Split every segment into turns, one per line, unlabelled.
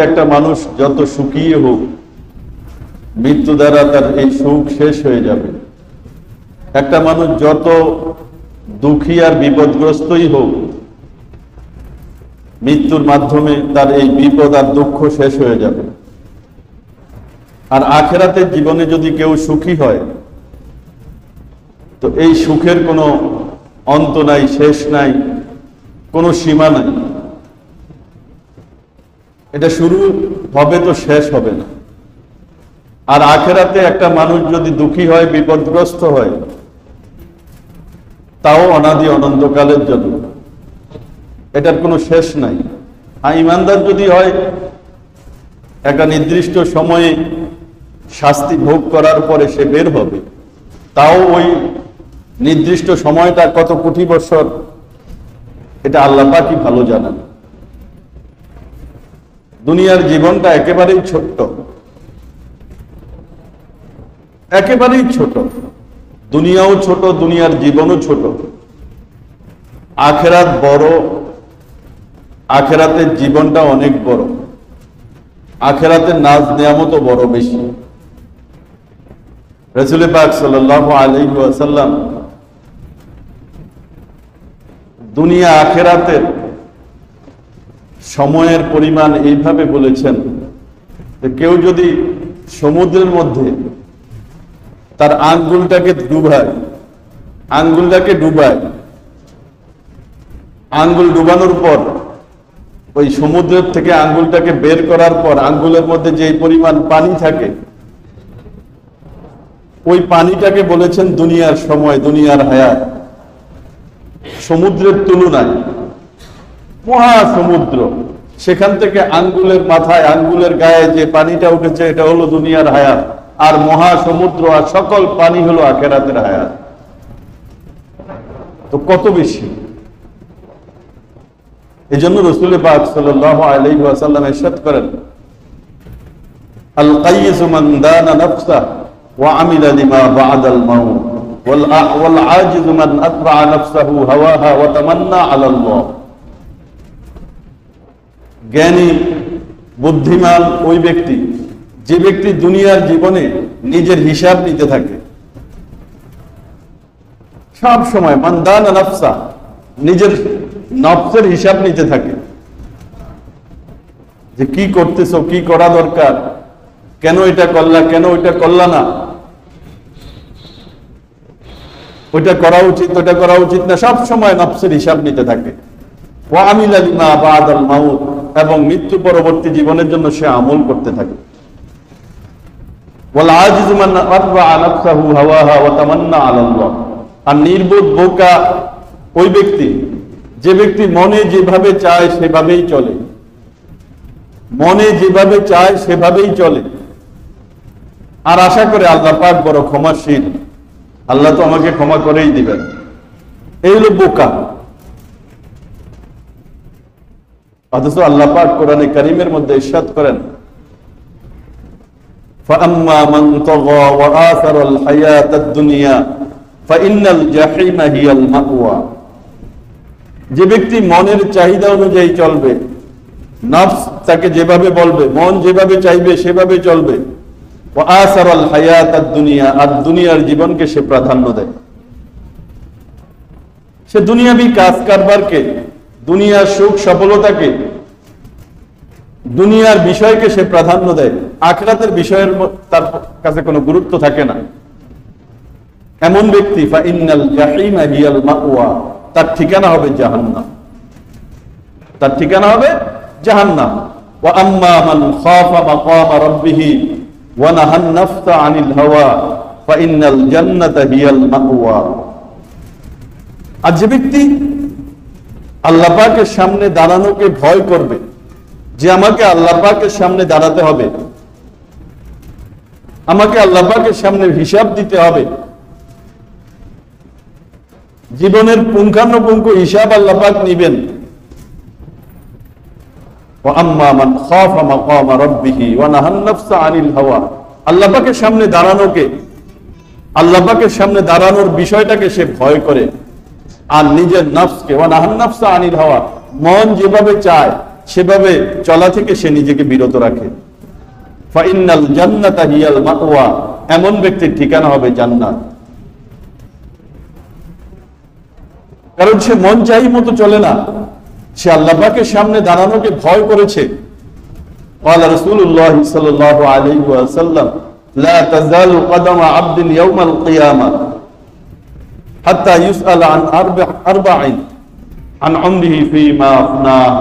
একটা মানুষ যত সুখী হোক, মৃত্যু দ্বারা তার এই সুখ শেষ হয়ে যাবে। একটা মানুষ যত দুঃখী আর বিপদগ্রস্তই হোক, মৃত্যুর মাধ্যমে তার এই বিপদ আর দুঃখ শেষ হয়ে যাবে। আর আখিরাতের জীবনে যদি কেউ সুখী হয়, তো এই সুখের কোনো অন্ত নাই, শেষ নাই, কোনো সীমা নাই। এটা শুরু হবে তো শেষ হবে না। আর আখিরাতে একটা মানুষ যদি দুঃখী হয়, বিপদগ্রস্ত হয়, তাও অনাদি অনন্তকালের জন্য, এটার কোনো শেষ নাই। আর ইমানদার যদি হয়, একটা নির্দিষ্ট সময়ে শাস্তি ভোগ করার পরে সে বের হবে, তাও ওই নির্দিষ্ট সময়টা কত কোটি বছর, এটা আল্লাহ পাকই ভালো জানেন। দুনিয়ার জীবনটা একেবারেই ছোট্ট, একেবারেই ছোট। দুনিয়াও ছোট, দুনিয়ার জীবনও ছোট। আখিরাত বড়, আখিরাতের জীবনটা অনেক বড়, আখিরাতের নাজ নিয়ামতও বড় বেশি। রাসূল পাক সাল্লাল্লাহু আলাইহি ওয়াসাল্লাম দুনিয়া আখিরাতের সময়ের পরিমাণ এইভাবে বলেছেন যে কেউ যদি সমুদ্রের মধ্যে তার আঙ্গুলটাকে ডুবায়, আঙ্গুল ডুবানোর পর ওই সমুদ্রের থেকে আঙ্গুলটাকে বের করার পর আঙ্গুলের মধ্যে যে পরিমাণ পানি থাকে, ওই পানিটাকে বলেছেন দুনিয়ার সময়, দুনিয়ার হায়াত। সমুদ্রের তুলনায় মহাসমুদ্র, সেখান থেকে আঙ্গুলের মাথায়, আঙ্গুলের গায়ে যে পানিটা উঠেছে, এটা হলো দুনিয়ার হায়াত। আর মহাসমুদ্র আর সকল পানি হলো আখিরাতের হায়াত। তো কত বেশি! এই জন্য রাসূল পাক সাল্লাল্লাহু আলাইহি ওয়াসাল্লাম ইরশাদ করেন, আল কাইয়িস মান দানা নাফসা ওয়া আমিলা লিমা বা'দাল মাউত ওয়াল আজিজ মান আতবা নাফসাহু হাওয়াহা ওয়া তামান্না আলাল্লাহ। জ্ঞানী বুদ্ধিমান ওই ব্যক্তি, যে ব্যক্তি দুনিয়ার জীবনে নিজের হিসাব নিতে থাকে সব সময়, মান দানা নাফসা, নিজের নফসের হিসাব নিতে থাকে যে কি করতেছো, কি করা দরকার, কেন এটা করলা, কেন ওইটা করলা না, ওইটা করা উচিত, ওইটা করা উচিত না, সব সময় নফসের হিসাব নিতে থাকে। ওয়া আমিলা লিমা বা'দাল মাউত, এবং মৃত্যু পরবর্তী জীবনের জন্য সে আমল করতে থাকে। ওয়াল আজিজ মান আতবা নাফসাহু হাওয়াহা ওয়া তামান্না আলাল্লাহ। আর নির্বোধ বোকা ওই ব্যক্তি, যে ব্যক্তি মনে যেভাবে চায় সেভাবেই চলে, মনে যেভাবে চায় সেভাবেই চলে, আর আশা করে আল্লাহ পাক বড় ক্ষমাশীল, আল্লাহ তো আমাকে ক্ষমা করেই দিবেন। এই হলো বোকা। অথচ আল্লাহ পাক কোরআনে কারীমের মধ্যে ইরশাদ করেন, فَأَمَّا مَنْ طَغَى وَآثَرَ الْحَيَاةَ الدُّنْيَا فَإِنَّ الْجَحِيمَ هِيَ الْمَأْوَى। যে ব্যক্তি মনের চাহিদা অনুযায়ী চলবে, নফস তাকে যেভাবে বলবে, মন যেভাবে চাইবে সেভাবে চলবে, وَآثَرَ الْحَيَاةَ الدُّنْيَا, আর দুনিয়ার জীবনকে সে প্রাধান্য দেয়। সে দুনিয়াবি কাজ কারবারকে, দুনিয়ার সুখ সফলতাকে, দুনিয়ার বিষয়কে সে প্রাধান্য দেয়, আখিরাতের বিষয়ের তার কাছে কোনো গুরুত্ব থাকে না। এমন ব্যক্তি ফাইন্নাল জাহিমা হিয়াল মাওয়া, তার ঠিকানা হবে জাহান্নাম, তার ঠিকানা হবে জাহান্নাম। ওয়া আম্মা মান খাফা মাকাম রাব্বিহি ওয়া নাহান নাফসা আনিল হাওয়া ফাইন্নাল জান্নাতা হিয়াল মাওয়া। আর যে ব্যক্তি আল্লাহ পাকের সামনে দাঁড়ানোকে ভয় করবে, যে আমাকে আল্লাহ পাকের সামনে দাঁড়াতে হবে, আমাকে আল্লাহ পাকের সামনে হিসাব দিতে হবে, জীবনের পুঙ্খানুপুঙ্খ হিসাব আল্লাহ পাক নিবেন। ওয়া আম্মা মান খাফা মাকাম রাব্বিহি ওয়া নাহান নাফসা আনিল হাওয়া। আল্লাহ পাকের সামনে দাঁড়ানোকে, আল্লাহ পাকের সামনে দাঁড়ানোর বিষয়টাকে সে ভয় করে, আর নিজের নফসকে, ওয়া নাহান নাফসা আনিল হাওয়া, মন যেভাবে চায় সেভাবে চলা থেকে সে নিজেকে বিরত রাখে। ফাইন্নাল জান্নাতা হিয়াল মাওয়া, এমন ব্যক্তির ঠিকানা হবে জান্নাত। কারণ সে মন চাই মতো চলে না, সে আল্লাহ পাকের সামনে দাঁড়ানোকে ভয় করেছে। قال رسول الله صلى الله عليه وسلم لا تزال قدم عبد يوم القيامة حتى يسأل عن أربع عن عمره فيما أفناه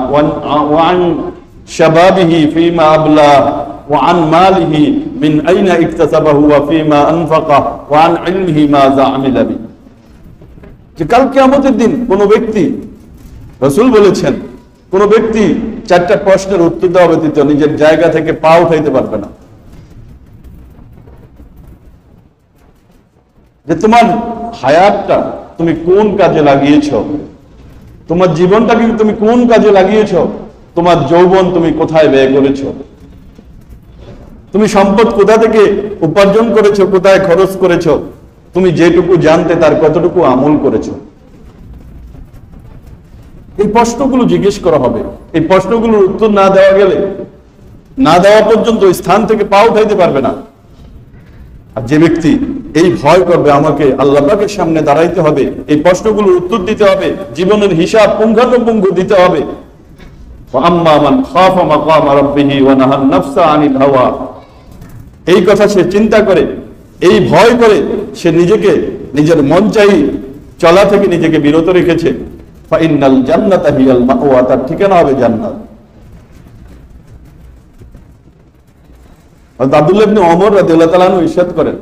وعن شبابه فيما أبلاه وعن ماله من أين اكتسبه وفيما أنفقه وعن علمه ماذا عمل به। যে কাল কিয়ামতের দিন কোন ব্যক্তি, রাসূল বলেছেন, কোন ব্যক্তি চারটা প্রশ্নের উত্তর দেওয়া ব্যতীত নিজের জায়গা থেকে পা উঠাইতে পারবে না। যে তোমার হায়াতটা তুমি কোন কাজে লাগিয়েছ, তোমার জীবনটাকে তুমি কোন কাজে লাগিয়েছ, তোমার যৌবন তুমি কোথায় ব্যয় করেছ, তুমি সম্পদ কোথা থেকে উপার্জন করেছো, কোথায় খরচ করেছো, তুমি যেটুকু জানতে তার কতটুকু আমল করেছো। এই প্রশ্নগুলো জিজ্ঞেস করা হবে। এই প্রশ্নগুলোর উত্তর না দেওয়া গেলে, না দেওয়া পর্যন্ত স্থান থেকে পা উঠাইতে পারবে না। আর যে ব্যক্তি এই ভয় করবে আমাকে আল্লাহ পাকের সামনে দাঁড়াইতে হবে, এই প্রশ্নগুলোর উত্তর দিতে হবে, জীবনের হিসাব পুঙ্খানুপুঙ্খ দিতে হবে। আম্মা মান খাফা মাকাম রাব্বিহি ওয়া নাহান নাফসা আনিল হাওয়া, এই কথা সে চিন্তা করে, এই ভয় করে সে নিজেকে নিজের মন চাই চলা থেকে নিজেকে বিরত রেখেছে। ফাইন্নাল জান্নাতা হিয়াল মাওয়া, তার ঠিকানা হবে জান্নাত। আব্দুল্লাহ ইবনে ওমর রাদিয়াল্লাহু তাআলা আনহু ইরশাদ করেন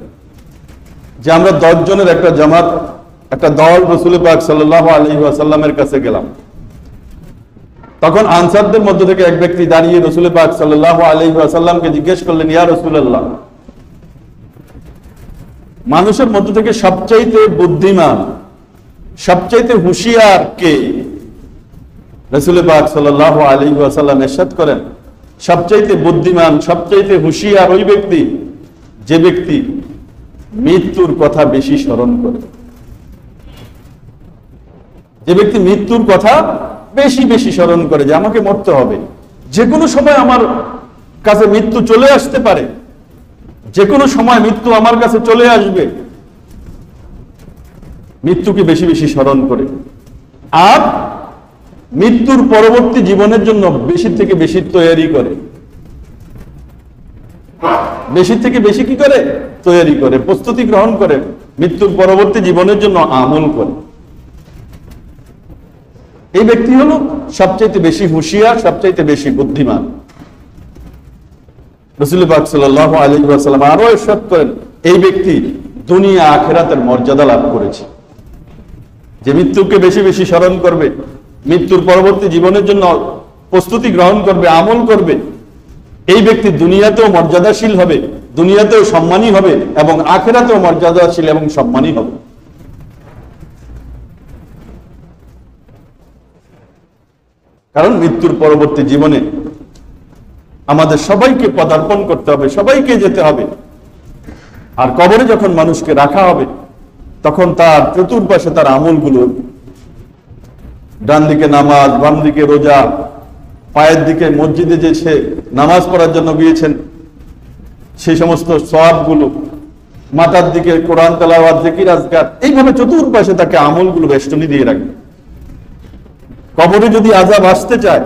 যে আমরা 10 জনের একটা জামাত, একটা দল রাসূল পাক সাল্লাল্লাহু আলাইহি ওয়াসাল্লামের কাছে গেলাম। তখন আনসারদের মধ্য থেকে এক ব্যক্তি দাঁড়িয়ে রাসূল পাক সাল্লাল্লাহু আলাইহি ওয়াসাল্লামকে জিজ্ঞেস করলেন, ইয়া রাসূলুল্লাহ, মানুষের মধ্য থেকে সবচাইতে বুদ্ধিমান, সবচাইতে হুঁশিয়ার কে? রাসূল পাক সাল্লাল্লাহু আলাইহি ওয়াসাল্লাম ইরশাদ করেন, সবচাইতে বুদ্ধিমান, সবচাইতে হুঁশিয়ার ওই ব্যক্তি যে ব্যক্তি মৃত্যুর কথা বেশি স্মরণ করে। যে ব্যক্তি মৃত্যুর কথা বেশি বেশি স্মরণ করে, যে আমাকে মরতে হবে, যে কোনো সময় আমার কাছে মৃত্যু চলে আসতে পারে, যে কোনো সময় মৃত্যু আমার কাছে চলে আসবে, মৃত্যুকে বেশি বেশি স্মরণ করে। আর মৃত্যুর পরবর্তী জীবনের জন্য বেশি থেকে বেশি তৈরি করে, বেশি থেকে বেশি কি করে? তৈরি করে, প্রস্তুতি গ্রহণ করে, মৃত্যুর পরবর্তী জীবনের জন্য আমল করে। এই ব্যক্তি হলো সবচাইতে বেশি হুঁশিয়ার, সবচাইতে বেশি বুদ্ধিমান। রাসূল পাক সাল্লাল্লাহু আলাইহি ওয়াসাল্লাম আরো ইরশাদ করেন, এই ব্যক্তি দুনিয়া আখিরাতের মর্যাদা লাভ করেছে। যে মৃত্যুকে বেশি বেশি স্মরণ করবে, মৃত্যুর পরবর্তী জীবনের জন্য প্রস্তুতি গ্রহণ করবে, আমল করবে, এই ব্যক্তি দুনিয়াতেও মর্যাদাশীল হবে, দুনিয়াতেও সম্মানী হবে এবং আখিরাতেও মর্যাদাশীল এবং সম্মানী হবে। কারণ মৃত্যুর পরবর্তী জীবনে আমাদের সবাইকে পদার্পণ করতে হবে, সবাইকে যেতে হবে। আর কবরে যখন মানুষকে রাখা হবে, তখন তার চতুর্পাশে তার আমলগুলো, ডান দিকে নামাজ, বাম দিকে রোজা, পায়ের দিকে মসজিদে যে সে নামাজ পড়ার জন্য গিয়েছেন সেই সমস্ত সওয়াবগুলো, মাথার দিকে কোরআন তেলাওয়াত, জিকির আজকার, এইভাবে চতুর্পাশে তাকে আমলগুলো বেষ্টনী দিয়ে রাখবে। কবরে যদি আযাব আসতে চায়,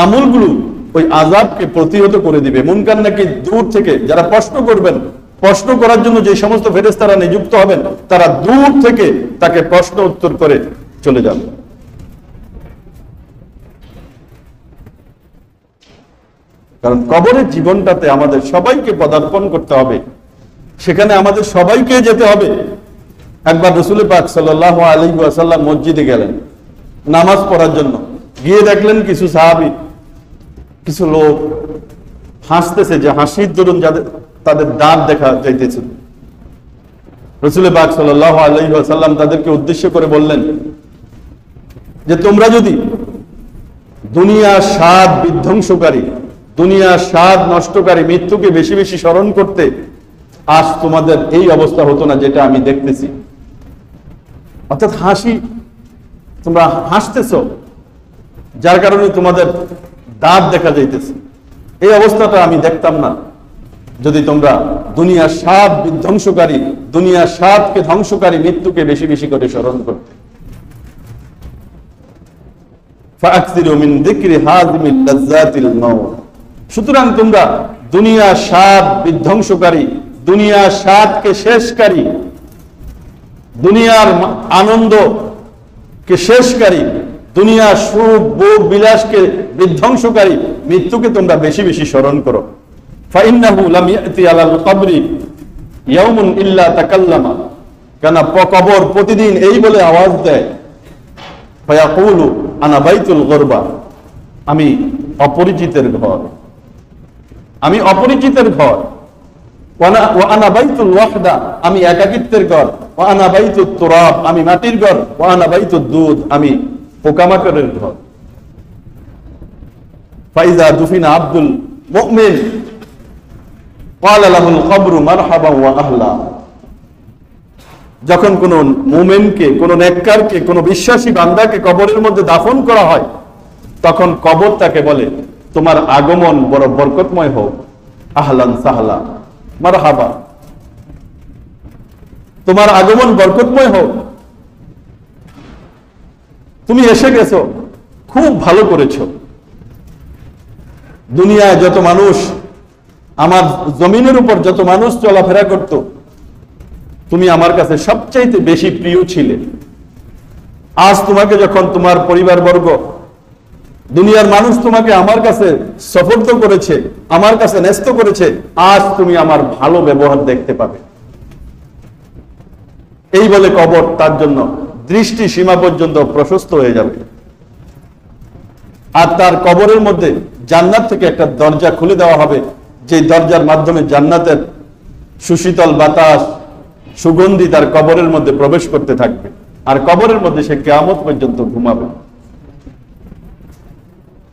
আমলগুলো ওই আযাবকে প্রতিহত করে দিবে। মুনকার নাকির দূর থেকে যারা প্রশ্ন করবেন, প্রশ্ন করার জন্য যে সমস্ত ফেরেশতারা নিযুক্ত হবেন, তারা দূর থেকে তাকে প্রশ্ন উত্তর করে চলে যাবে। কারণ কবরের জীবনটাতে আমাদের সবাইকে পদার্পণ করতে হবে, সেখানে আমাদের সবাইকে যেতে হবে। একবার রাসূল পাক সাল্লাল্লাহু আলাইহি ওয়াসাল্লাম মসজিদে গেলেন নামাজ পড়ার জন্য, গিয়ে দেখলেন কিছু সাহাবী, কিছু লোক হাসতেছে, যে হাসির দরুন যাদের তাদের দাঁত দেখা যাইতেছে। রাসূল পাক সাল্লাল্লাহু আলাইহি ওয়াসাল্লাম তাদেরকে উদ্দেশ্য করে বললেন যে তোমরা যদি দুনিয়ার স্বাদ বিধ্বংসকারী, দুনিয়ার স্বাদ নষ্টকারী মৃত্যুকে বেশি বেশি স্মরণ করতে, আজ তোমাদের এই অবস্থা হতো না যেটা আমি দেখতেছি। অর্থাৎ হাসি, তোমরা হাসতেছো, যার কারণে তোমাদের দাঁত দেখা যাইতেছে। এই অবস্থাটা আমি দেখতাম না যদি তোমরা দুনিয়ার স্বাদ বিধ্বংসকারী, দুনিয়ার স্বাদকে ধ্বংসকারী মৃত্যুকে বেশি বেশি করে স্মরণ করতে। সুতরাং তোমরা দুনিয়ার স্বাদ বিধ্বংসকারী, দুনিয়ার স্বাদকে শেষকারী, দুনিয়ার আনন্দকে শেষকারী, দুনিয়ার সুখ ভোগ বিলাসকে বিধ্বংসকারী মৃত্যুকে তোমরা বেশি বেশি স্মরণ করো। فإنه لم يأتي على القبر يوم إلا تكلم, কেন কবর প্রতিদিন এই বলে আওয়াজ দেয়, فيقول أنا بيت الغربة, আমি অপরিচিতের ঘর, আমি অপরিচিতের ঘর। وأنا بيت الوحدة, আমি একাকিত্বের ঘর। وأنا بيت التراب, আমি মাটির ঘর। وأنا بيت الدود, আমি পোকামাকড়ের ঘর। فإذا دفن عبد المؤمن قال له القبر مرحبا وأهلا, যখন কোন মুমিনকে, কোন নেককারকে, কোন বিশ্বাসী বান্দাকে কবরের মধ্যে দাফন করা হয়, তখন কবর তাকে বলে তোমার আগমন বড় বরকতময় হোক, আহলান সাহলা মারহাবা, তোমার আগমন বরকতময় হোক, তুমি এসে গেছো, খুব ভালো করেছো। দুনিয়ায় যত মানুষ, আমার জমিনের উপর যত মানুষ চলাফেরা করত, তুমি আমার কাছে সবচাইতে বেশি প্রিয় ছিলে। আজ তোমাকে যখন তোমার পরিবারবর্গ, দুনিয়ার মানুষ তোমাকে আমার কাছে সুপর্দ করেছে, আমার কাছে ন্যস্ত করেছে, আজ তুমি আমার ভালো ব্যবহার দেখতে পাবে। এই বলে কবর তার জন্য দৃষ্টি সীমা পর্যন্ত প্রশস্ত হয়ে যাবে। আর তার কবরের মধ্যে জান্নাত থেকে একটা দরজা খুলে দেওয়া হবে, যে দরজার মাধ্যমে জান্নাতের সুশীতল বাতাস, সুগন্ধি তার কবরের মধ্যে প্রবেশ করতে থাকবে। আর কবরের মধ্যে সে কিয়ামত পর্যন্ত ঘুমাবে।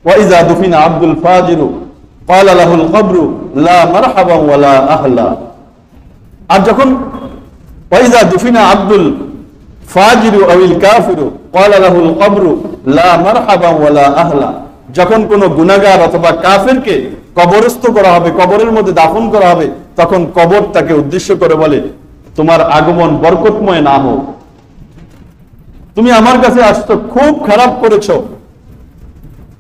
ওয়াইজা দুফিনা আব্দুল ফাজিরু ক্বালা লাহুল কবরু লা মারহাবা ওয়ালা আহলা, আর যখন ওয়াইজা দুফিনা আব্দুল ফাজিরু আউল কাফিরু ক্বালা লাহুল কবরু লা মারহাবা ওয়ালা আহলা, যখন কোন গুনাহগার অথবা কাফেরকে কবরস্থ করা হবে, কবরের মধ্যে দাফন করা হবে, তখন কবর তাকে উদ্দেশ্য করে বলে তোমার আগমন বরকতময় না হোক, তুমি আমার কাছে আসছো, খুব খারাপ করেছো,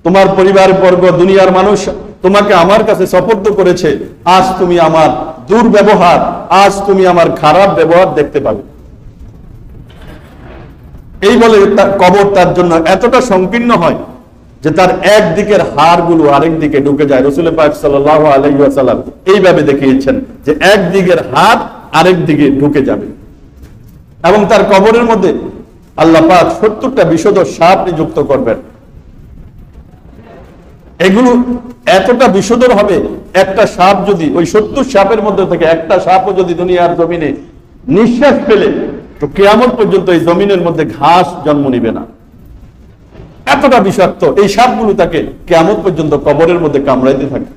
তোমার পরিবার বর্গ, দুনিয়ার মানুষ তোমাকে আমার কাছে সুপর্দ করেছে, আজ তুমি আমার দুর্ব্যবহার, আজ তুমি আমার খারাপ ব্যবহার দেখতে পাবে। এই বলে কবর তার জন্য এতটা সংকীর্ণ হয় যে তার একদিকের হাড়গুলো আরেক দিকে ঢুকে যায়। রাসূল পাক সাল্লাল্লাহু আলাইহি ওয়াসাল্লাম এইভাবে দেখিয়েছেন যে একদিকের হাড় আরেক দিকে ঢুকে যাবে, এবং তার কবরের মধ্যে আল্লাহ পাক 70টা বিষধর সাপ নিযুক্ত করবেন। এগুলো এতটা বিষধর হবে, একটা সাপ যদি, ওই 70 সাপের মধ্যে থেকে একটা সাপও যদি দুনিয়ার জমিনে নিঃশ্বাস ফেলে, তো কিয়ামত পর্যন্ত এই জমিনের মধ্যে ঘাস জন্ম নিবে না। এতটা বিষাক্ত এই সাপগুলো তাকে কিয়ামত পর্যন্ত কবরের মধ্যে কামড়াইতে থাকে।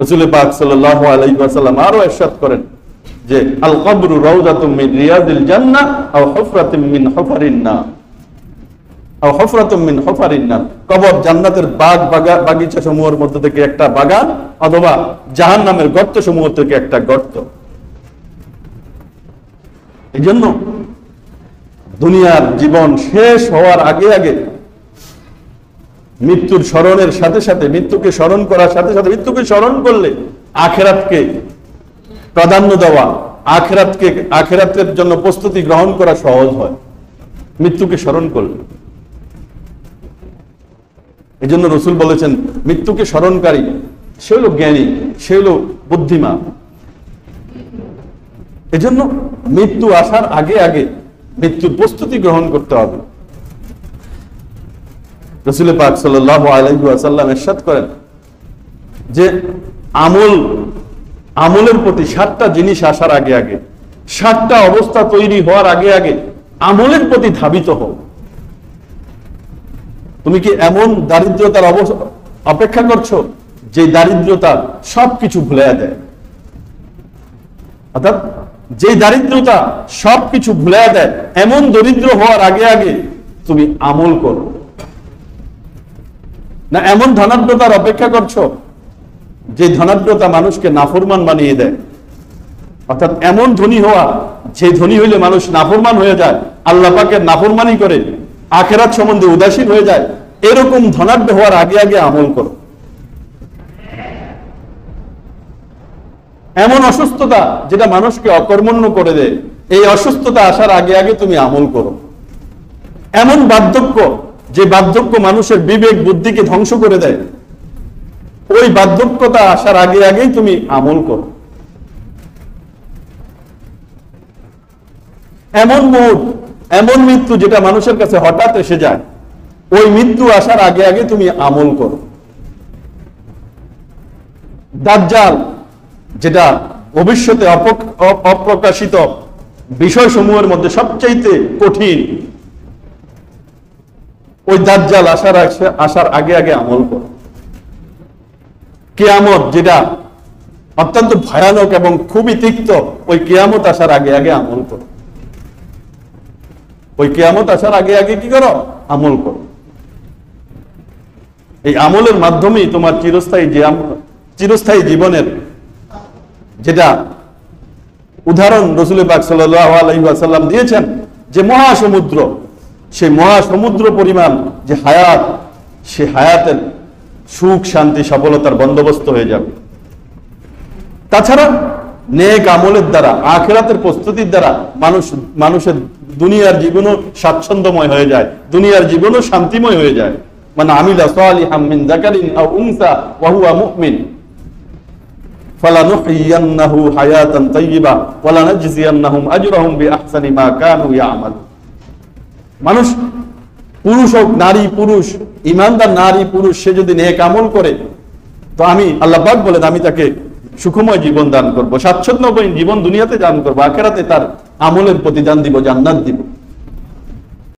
রাসূল পাক সাল্লাল্লাহু আলাইহি ওয়াসাল্লাম আরো ইরশাদ করেন যে আল কবরু রাউযাতুম মিন রিয়াদিল জান্নাহ আও হুফরাতুম মিন হুফারিন নার, আও হুফরাতুম মিন হুফারিন নার, কবর জান্নাতের বাগিচা সমূহের মধ্যে থেকে একটা বাগান, অথবা জাহান্নামের গর্ত সমূহ থেকে একটা গর্ত। এই জন্য দুনিয়ার জীবন শেষ হওয়ার আগে আগে মৃত্যুর স্মরণের সাথে সাথে, মৃত্যুকে স্মরণ করার সাথে সাথে, মৃত্যুকে স্মরণ করলে আখিরাতকে প্রাধান্য দেওয়া, আখিরাতের জন্য প্রস্তুতি গ্রহণ করা সহজ হয় মৃত্যুকে স্মরণ করলে। এই জন্য রাসূল বলেছেন মৃত্যুকে স্মরণকারী সে হলো জ্ঞানী, সে হলো বুদ্ধিমান। এজন্য মৃত্যু আসার আগে আগে মৃত্যুর প্রস্তুতি গ্রহণ করতে হবে। রাসূল পাক সাল্লাল্লাহু আলাইহি ওয়াসাল্লাম ইরশাদ করেন যে আমলের প্রতি 7টা জিনিস আসার আগে আগে, 7টা অবস্থা তৈরি হওয়ার আগে আগে আমলের প্রতি ধাবিত হও। তুমি কি এমন দারিদ্রতার অপেক্ষা করছো যে দারিদ্রতা সবকিছু ভুলে দেয়? অর্থাৎ যে দারিদ্রতা সবকিছু ভুলে দেয়, এমন দরিদ্র হওয়ার আগে আগে তুমি আমল করো। না এমন ধনাঢ্যতার অপেক্ষা করছো যে ধনাঢ্যতা মানুষকে নাফরমান বানিয়ে দেয়, অর্থাৎ এমন ধনী হওয়া যে ধনী হইলে মানুষ নাফরমান হয়ে যায়, আল্লাহ পাকের নাফরমানি করে, আখিরাত সম্বন্ধে উদাসীন হয়ে যায়, এরকম ধনাঢ্য হওয়ার আগে আগে আমল করো। এমন অসুস্থতা যেটা মানুষকে অকর্মণ্য করে দেয়, এই অসুস্থতা আসার আগে আগে তুমি আমল করো। এমন বার্ধক্য যে বার্ধক্য মানুষের বিবেক বুদ্ধিকে ধ্বংস করে দেয়, ওই বার্ধক্যতা আসার আগে আগেই তুমি আমল করো। এমন মৌত, এমন মৃত্যু যেটা মানুষের কাছে হঠাৎ এসে যায়, ওই মৃত্যু আসার আগে আগে তুমি আমল করো। দাজ্জাল যেটা ভবিষ্যতে অপ্রকাশিত বিষয়সমূহের মধ্যে সবচাইতে কঠিন, ওই দাজ্জাল আসার আগে আগে আমল করো। কিয়ামত যেটা অত্যন্ত ভয়ানক এবং খুবই তিক্ত, ওই কিয়ামত আসার আগে আগে আমল করো। ওই কিয়ামত আসার আগে আগে কি করো? আমল করো। এই আমলের মাধ্যমেই তোমার চিরস্থায়ী জীবনের যেটা উদাহরণ রাসূল পাক সাল্লাল্লাহু আলাইহি ওয়াসাল্লাম দিয়েছেন, যে মহাসমুদ্র, সেই মহাসমুদ্র পরিমাণ যে হায়াত, সে হায়াতের সুখ শান্তি সফলতার বন্দোবস্ত হয়ে যাবে। তাছাড়া নেক আমলের দ্বারা, আখিরাতের প্রস্তুতির দ্বারা মানুষের দুনিয়ার জীবনও স্বাচ্ছন্দ্যময় হয়ে যায়, দুনিয়ার জীবনও শান্তিময় হয়ে যায়। মান আমিলা সালিহাম মিন যাকারিন আও উনসা ওয়া হুয়া মুমিন ফালানুহইয়ান্নাহু হায়াতান তাইয়্যিবা ওয়া লানাজজিয়ান্নাহুম আজরাহুম বিআহসানি মা কানু ইয়ামালুন। মানুষ, পুরুষ হোক নারী, পুরুষ ঈমানদার নারী পুরুষ, সে যদি নেক আমল করে, তো আমি আল্লাহ পাক বলেন আমি তাকে সুখময় জীবন দান করব, স্বাচ্ছন্দ্যময় জীবন দুনিয়াতে দান করবো, আখিরাতে তার আমলের প্রতিদান দিব, জান্নাত দিব।